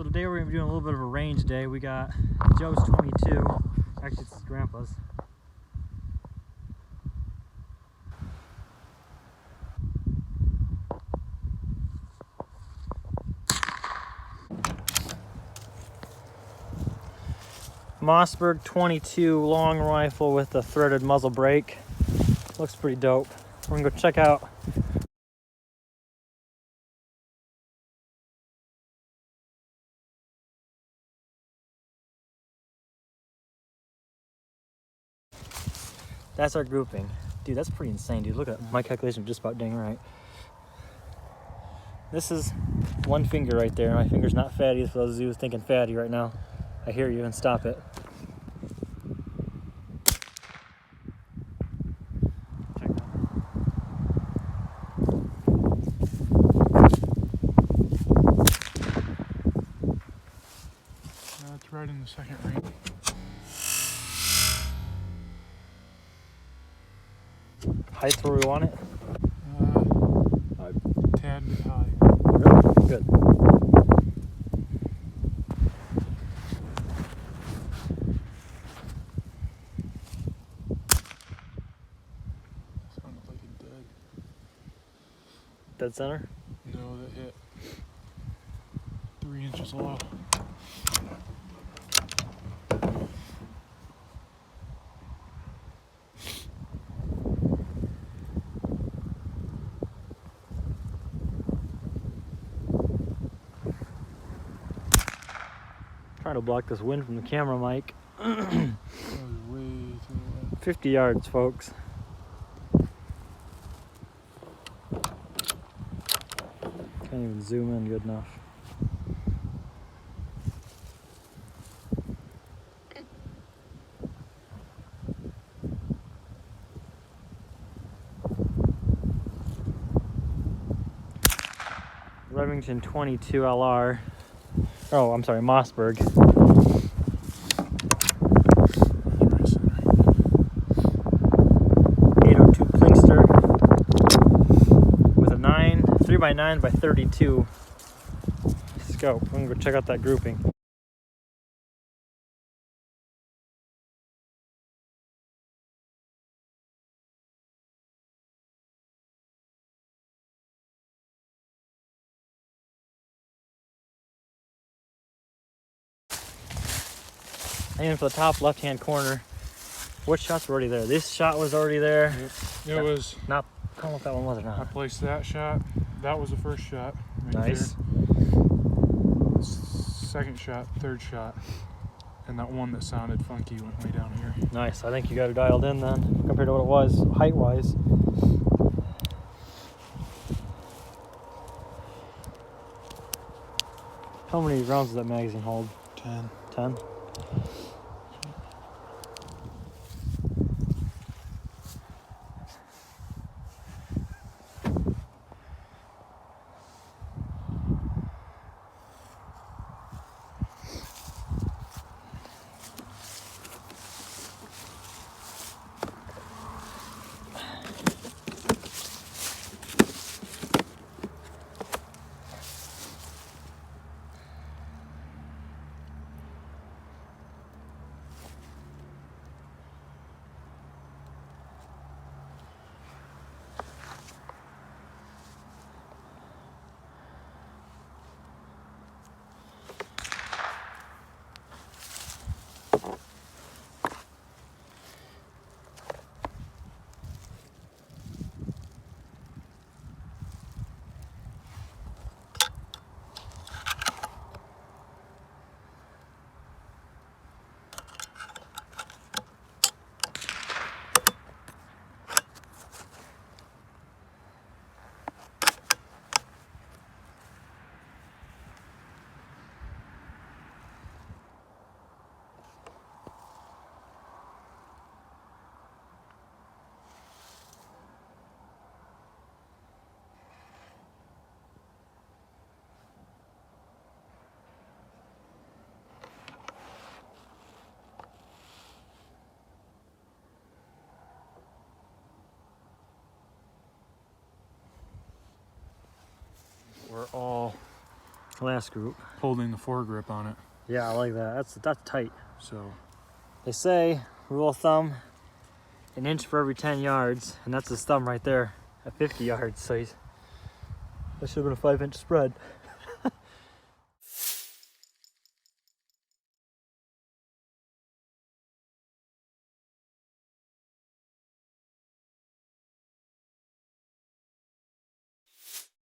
So today we're going to be doing a little bit of a range day. We got Joe's 22. Actually, it's his grandpa's. Mossberg 22 long rifle with a threaded muzzle brake. Looks pretty dope. We're going to go check out. That's our grouping. Dude, that's pretty insane, dude. Look at my calculation, just about dang right. This is one finger right there. My finger's not fatty, for those of you who are thinking fatty right now. I hear you, and stop it. Check that out. It's right in the second ring. Height's where we want it? A tad bit high. Really? Good. Sounded like it dead. Dead center? No, that hit 3 inches low. Trying to block this wind from the camera mic. That was way too low. 50 yards, folks. Can't even zoom in good enough. Remington 22 LR. Oh, I'm sorry, Mossberg. 802 Plinkster with a 3x9 by 32 scope. I'm gonna go check out that grouping. Aiming for the top left-hand corner. What shots were already there? This shot was already there. Yep. It was. Not. I don't know if that one was or I not. placed that shot. That was the first shot. Right Nice. There. Second shot, third shot, and that one that sounded funky went way down here. Nice. I think you got it dialed in then, compared to what it was height-wise. How many rounds does that magazine hold? 10. 10? We're all last group. holding the foregrip on it. Yeah, I like that. That's tight. So They say, rule of thumb, an inch for every 10 yards, and that's his thumb right there at 50 yards. So that should have been a 5-inch spread.